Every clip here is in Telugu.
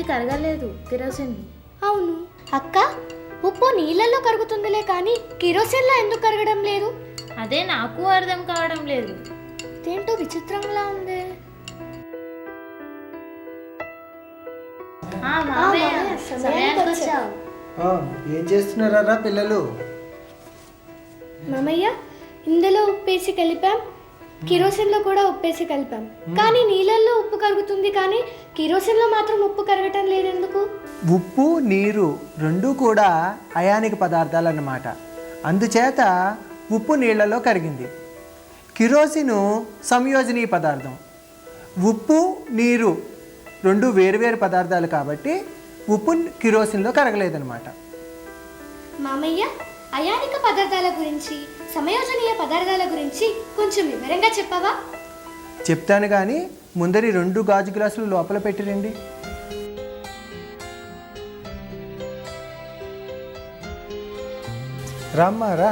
ఇది కరగలేదు కిరోసిన్. అవును అక్క, ఉప్పు నీళ్ళల్లో కరుగుతుందిలే కానీ కిరోసిన్లో ఎందుకు కరగడం లేదు? అదే నాకు అర్థం కావడం లేదు. ఇదేంటో విచిత్రంగా ఉంది. ఏం చేస్తున్నారా పిల్లలు? మామయ్య, ఇందులో ఉప్పేసి కలిపాం, కిరోసిన్లో కూడా ఉప్పేసి కలిపాం. కానీ నీళ్ళల్లో ఉప్పు కరుగుతుంది కానీ కిరోసిన్లో మాత్రం ఉప్పు కరగటం లేదు ఎందుకు? ఉప్పు నీరు రెండూ కూడా అయానిక పదార్థాలు అన్నమాట. అందుచేత ఉప్పు నీళ్లలో కరిగింది. కిరోసిన్ సంయోజనీయ పదార్థం. ఉప్పు నీరు రెండు వేరువేరు పదార్థాలు కాబట్టి ఉప్పు కిరోసిన్లో కరగలేదన్నమాట. మామయ్య, అయానిక పదార్థాల గురించి, సంయోజనీయ పదార్థాల గురించి కొంచెం వివరంగా చెప్పవా? చెప్తాను కానీ ముందరి 2 గాజు గ్లాసులు లోపల పెట్టిరండి. రామ్మారా,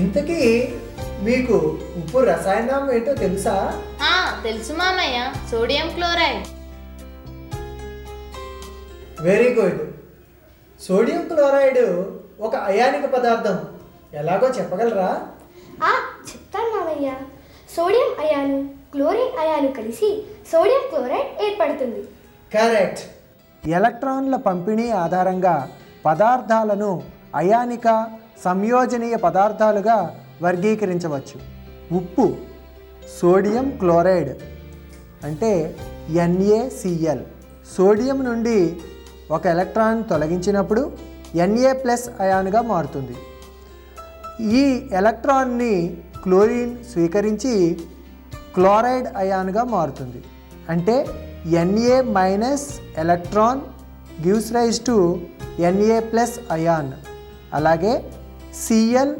ఇంతకీ మీకు ఉప్పు రసాయనం ఏంటో తెలుసా? తెలుసు మామయ్య, sodium chloride. Very good. Sodium chloride ఒక అయానిక పదార్థం. ఎలాగో చెప్పగలరా? చెప్తాను మామయ్య. సోడియం అయాను క్లోరిన్ అయాను కలిసి సోడియం క్లోరైడ్ ఏర్పడుతుంది. కరెక్ట్. ఎలక్ట్రాన్ల పంపిణీ ఆధారంగా పదార్థాలను అయానిక సంయోజనీయ పదార్థాలుగా వర్గీకరించవచ్చు. ఉప్పు సోడియం క్లోరైడ్ అంటే NaCl. సోడియం నుండి ఒక ఎలక్ట్రాన్ తొలగించినప్పుడు Na+ అయాన్గా మారుతుంది. ఈ ఎలక్ట్రాన్ని క్లోరిన్ స్వీకరించి క్లోరైడ్ అయాన్గా మారుతుంది. అంటే Na- electron gives rise to Na+ ion. అలాగే Cl+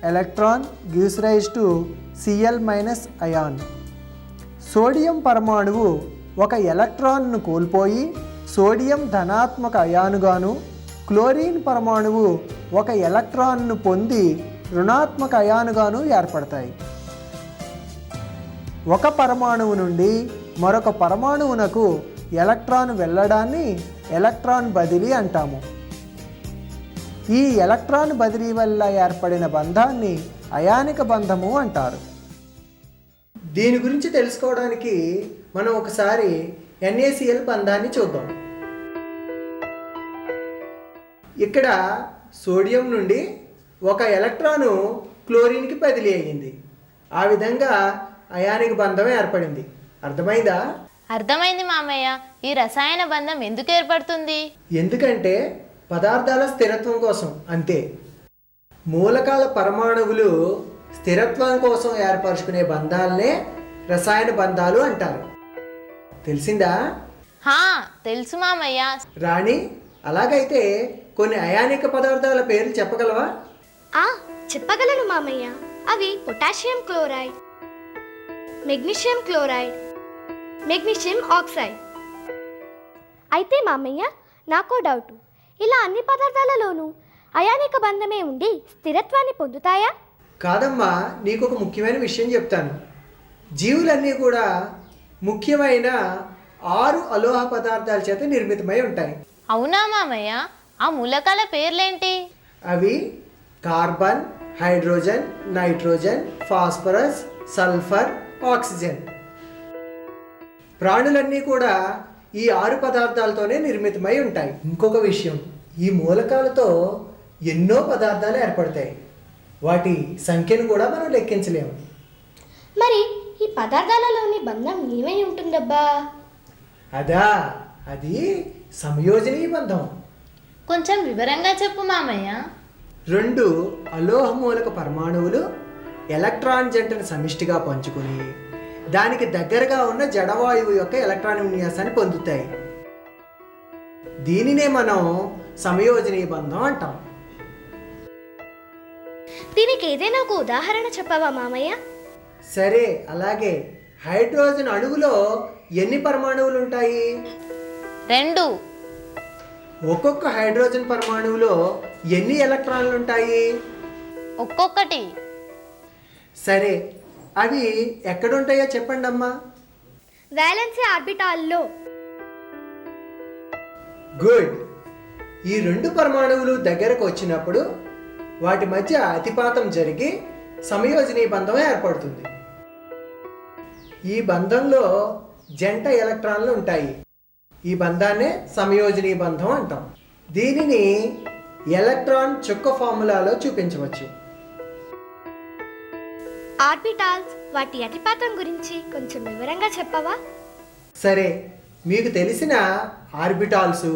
electron gives rise to Cl- ion. Sodium పరమాణువు ఒక ఎలక్ట్రాన్ను కోల్పోయి సోడియం ధనాత్మక అయానుగాను, క్లోరిన్ పరమాణువు ఒక ఎలక్ట్రాన్ను పొంది రుణాత్మక అయానుగాను ఏర్పడతాయి. ఒక పరమాణువు నుండి మరొక పరమాణువునకు ఎలక్ట్రాన్ వెళ్ళడాన్ని ఎలక్ట్రాన్ బదిలీ అంటాము. ఈ ఎలక్ట్రాన్ బదిలీ వల్ల ఏర్పడిన బంధాన్ని అయానిక బంధము అంటారు. దీని గురించి తెలుసుకోవడానికి మనం ఒకసారి NaCl బంధాన్ని చూద్దాం. ఇక్కడ సోడియం నుండి ఒక ఎలక్ట్రాను క్లోరిన్కి బదిలీ అయ్యింది. ఆ విధంగా అయానిక బంధం ఏర్పడింది. అర్థమైందా? అర్థమైంది మామయ్య. ఈ రసాయన బంధం ఎందుకు ఏర్పడుతుంది? ఎందుకంటే పదార్థాల స్థిరత్వం కోసం, అంతే. మూలకాల పరమాణువులు స్థిరత్వం కోసం ఏర్పరచుకునే బంధాలనే రసాయన బంధాలు అంటారు. తెలిసిందా? తెలుసు మామయ్య. రాణి, అలాగైతే కొన్ని అయానిక పదార్థాల పేర్లు చెప్పగలవా? చెప్పగలను మామయ్య. అవి potassium chloride, magnesium chloride, magnesium oxide. అయితే మామయ్య, నాకో డౌటు. ఇలా అన్ని పదార్థాలలోనూ అయానిక బంధమే ఉండి స్థిరత్వాన్ని పొందుతాయా? కాదమ్మా, నీకు ఒక ముఖ్యమైన విషయం చెప్తాను. జీవులన్నీ కూడా ముఖ్యమైన 6 అలోహ పదార్థాల చేత నిర్మితమై ఉంటాయి. అవునా మామయ్య? ఆ మూలకాల పేర్లేంటి? అవి carbon, hydrogen, nitrogen, phosphorus, sulphur, oxygen. ప్రాణులన్నీ కూడా ఈ 6 పదార్థాలతోనే నిర్మితమై ఉంటాయి. ఇంకొక విషయం, ఈ మూలకాలతో ఎన్నో పదార్థాలు ఏర్పడతాయి. వాటి సంఖ్యను కూడా మనం లెక్కించలేము. మరి ఈ పదార్థాలలోని బంధం ఏమై ఉంటుందబ్బా? అది సంయోజనీయ బంధం. కొంచెం వివరంగా చెప్పు మామయ్య. 2 అలోహ మూలక పరమాణువులు ఎలక్ట్రాన్ జంటను సమిష్టిగా పంచుకొని దానికి దగ్గరగా ఉన్న జడవాయువు యొక్క ఎలక్ట్రాన్ విన్యాసాన్ని పొందుతాయి. దీనినే మనం సంయోజనీయ బంధం అంటాం. దీనికి ఏదైనా ఒక ఉదాహరణ చెప్పవా మామయ్య? సరే, అలాగే హైడ్రోజన్ అణువులో ఎన్ని పరమాణువులు ఉంటాయి? 2. ఒక్కొక్క హైడ్రోజన్ పరమాణువులో ఎన్ని ఎలక్ట్రాన్లు ఉంటాయి? ఒక్కొక్కటి. సరే, అవి ఎక్కడుంటాయో చెప్పండి అమ్మా. వ్యాలెన్సీ ఆర్బిటాల్లో. గుడ్. ఈ రెండు పరమాణువులు దగ్గరకు వచ్చినప్పుడు వాటి మధ్య అతిపాతం జరిగి సమయోజనీ బంధం ఏర్పడుతుంది. ఈ బంధంలో జంట ఎలక్ట్రాన్లు ఉంటాయి. ఈ బంధాన్నే సమయోజనీ బంధం అంటాం. దీనిని ఎలక్ట్రాన్ చుక్క ఫార్ములాలో చూపించవచ్చు. ఆర్బిటాల్స్ వాటి అతిపాతం గురించి కొంచెం వివరంగా చెప్పవా? సరే, మీకు తెలిసిన ఆర్బిటాల్స్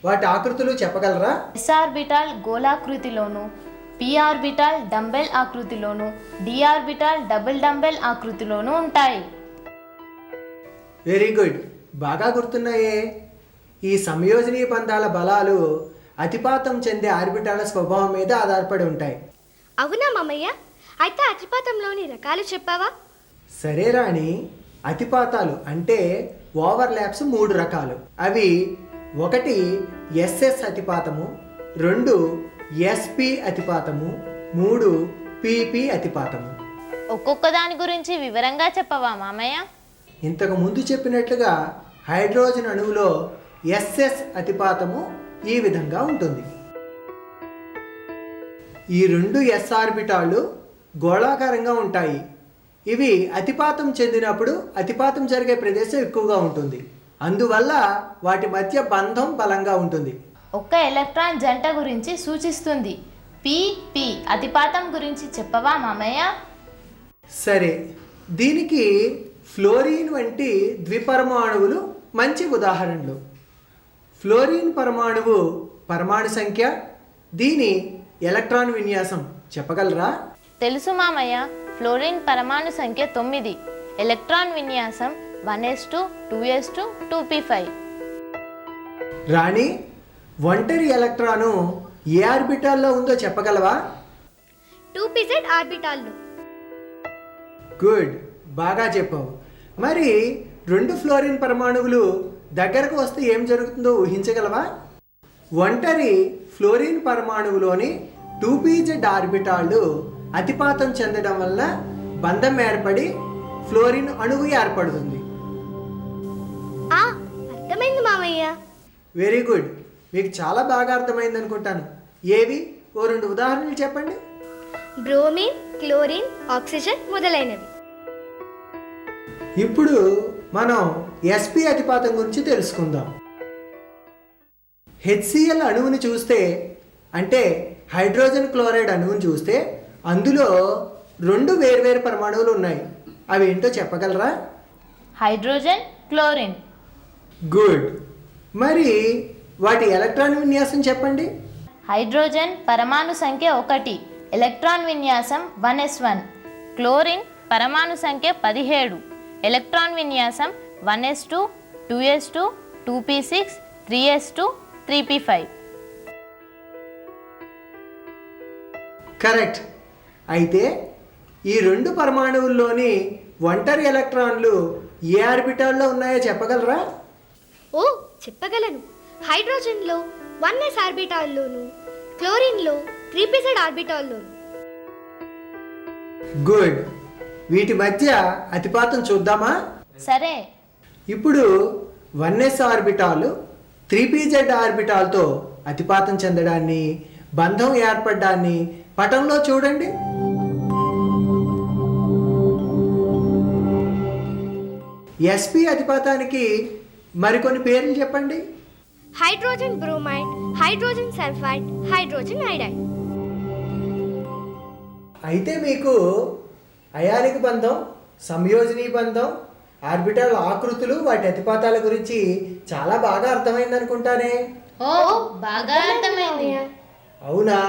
వాటి ఆకృతులు చెప్పగలరా? ఎస్ ఆర్బిటాల్ గోళాకృతిలోను, పి ఆర్బిటాల్ డంబెల్ ఆకృతిలోను, డి ఆర్బిటాల్ డబుల్ డంబెల్ ఆకృతిలోను ఉంటాయి. వెరీ గుడ్, బాగా గుర్తున్నాయే. ఈ సంయోజనీ బంధాల బలాలు అతిపాతం చెందే ఆర్బిటాల స్వభావం మీద ఆధారపడి ఉంటాయి. అవునా మామయ్య? అయితే అతిపాతంలోని రకాలు చెప్పావా? సరే రాణి, అతిపాతాలు అంటే ఓవర్లాప్స్ 3 రకాలు. అవి 1 ఎస్ఎస్ అతిపాతము, 2 ఎస్పి అతిపాతము, 3 పిపి అతిపాతము. ఒక్కొక్క దాని గురించి వివరంగా చెప్పవా మామయ్య? ఇంతకు ముందు చెప్పినట్లుగా హైడ్రోజన్ అణువులో ఎస్ఎస్ అతిపాతము ఈ విధంగా ఉంటుంది. ఈ 2 ఎస్ ఆర్బిటాలు గోళాకారంగా ఉంటాయి. ఇవి అతిపాతం చెందినప్పుడు అతిపాతం జరిగే ప్రదేశం ఎక్కువగా ఉంటుంది. అందువల్ల వాటి మధ్య బంధం బలంగా ఉంటుంది. ఒక్క ఎలక్ట్రాన్ జంట గురించి సూచిస్తుంది. పి అతిపాతం గురించి చెప్పవా మామయ్య? సరే, దీనికి ఫ్లోరిన్ వంటి ద్విపరమాణువులు మంచి ఉదాహరణలు. ఫ్లోరిన్ పరమాణువు పరమాణు సంఖ్య, దీని ఎలక్ట్రాన్ విన్యాసం చెప్పగలరా? తెలుసు మామయ్య. ఫ్లోరిన్ పరమాణు సంఖ్య 9, ఎలక్ట్రాన్ విన్యాసం 1s2 2s2 2p5. రాణి, ఒంటరి ఎలక్ట్రాను ఏ ఆర్బిటాల్లో ఉందో చెప్పగలవా? 2pz ఆర్బిటాల్లో. గుడ్, బాగా చెప్పావు. మరి 2 ఫ్లోరిన్ పరమాణువులు దగ్గరకు వస్తే ఏం జరుగుతుందో ఊహించగలవా? ఒంటరి ఫ్లోరిన్ పరమాణువులోని 2pz ఆర్బిటాళ్ళు అతిపాతం చెందడం వల్ల బంధం ఏర్పడి ఫ్లోరిన్ అణువు ఏర్పడుతుంది. అర్థమైంది మామయ్య. వెరీ గుడ్, మీకు చాలా బాగా అర్థమైంది అనుకుంటాను. ఏవి? ఓ 2 ఉదాహరణలు చెప్పండి. బ్రోమిన్, క్లోరిన్, ఆక్సిజన్ మొదలైనవి. ఇప్పుడు మనం ఎస్పి అతిపాతం గురించి తెలుసుకుందాం. హెచ్సిఎల్ అణువుని చూస్తే, అంటే హైడ్రోజన్ క్లోరైడ్ అణువుని చూస్తే అందులో 2 వేర్వేరు పరమాణువులు ఉన్నాయి. అవి ఏంటో చెప్పగలరా? Hydrogen, chlorine. గుడ్. మరి వాటి ఎలక్ట్రాన్ విన్యాసం చెప్పండి. హైడ్రోజన్ పరమాణు సంఖ్య 1, ఎలక్ట్రాన్ విన్యాసం 1s1. క్లోరిన్ పరమాణు సంఖ్య 17, ఎలక్ట్రాన్ విన్యాసం 1s2 2s2 2p6 3s2 3p5. Correct. అయితే ఈ 2 పరమాణువుల్లోని ఒంటరి ఎలక్ట్రాన్లు ఏ ఆర్బిటాల్లో ఉన్నాయో చెప్పగలరా? ఓ, చెప్పగలను. హైడ్రోజన్లో 1s ఆర్బిటాల్లోను, క్లోరిన్లో 3pz ఆర్బిటాల్లోను. గుడ్. వీటి మధ్య అతిపాతం చూద్దామా? సరే. ఇప్పుడు 1s ఆర్బిటాలు 3pz ఆర్బిటాల్తో అతిపాతం చెందడాన్ని, బంధం ఏర్పడడాన్ని పటంలో చూడండి. ఎస్పి అతిపాతానికి మరికొన్ని పేర్లు చెప్పండి. Hydrogen bromide, hydrogen sulphide, hydrogen iodide. అయితే మీకు అయానిక బంధం, సంయోజనీ బంధం, ఆర్బిటాల్ ఆకృతులు, వాటి అతిపాతాల గురించి చాలా బాగా అర్థమైంది అనుకుంటానే. ఓ, బాగా అర్థమైంది. అవునా?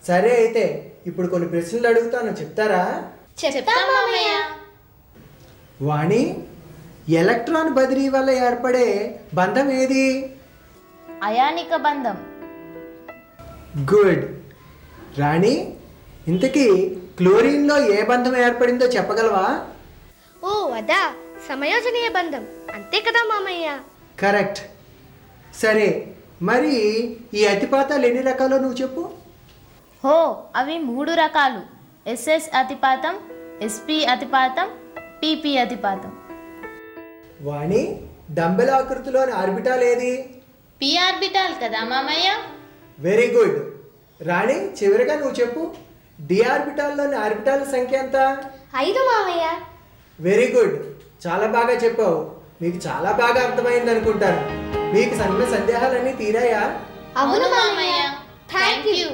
సరే, అయితే ఇప్పుడు కొన్ని ప్రశ్నలు అడుగుతాను, చెప్తారా? చెప్తాం మామయ్య. వాణి, ఎలక్ట్రాన్ బదిలీ వల్ల ఏర్పడే బంధం ఏది? అయానిక బంధం. గుడ్. రాణి, ఇంతకీ క్లోరిన్లో ఏ బంధం ఏర్పడిందో చెప్పగలవా? ఓ, అదా సమయోజనీయ బంధం. అంతే కదా మామయ్య? కరెక్ట్. సరే, మరి ఈ అతిపాతాలు ఎన్ని రకాలో నువ్వు చెప్పు. హో, అవి 3 రకాలు. ఎస్ఎస్ అతిపాతం, ఎస్పి అతిపాతం, పిపి అతిపాతం. వాణి, డంబెల్ ఆకృతిలోని ఆర్బిటాల్ ఏది? పి ఆర్బిటాల్ కదా మామయ్య. Very good. రాణి, చివరిగా నువ్వు చెప్పు, డి ఆర్బిటాల్లోని ఆర్బిటాల్ సంఖ్య ఎంత? 5 మామయ్య. వెరీ గుడ్, చాలా బాగా చెప్పావు. మీకు చాలా బాగా అర్థమైంది అనుకుంటాను. మీకు సందేహాలన్నీ తీరాయా? అవును మామయ్య. Thank you. యూ.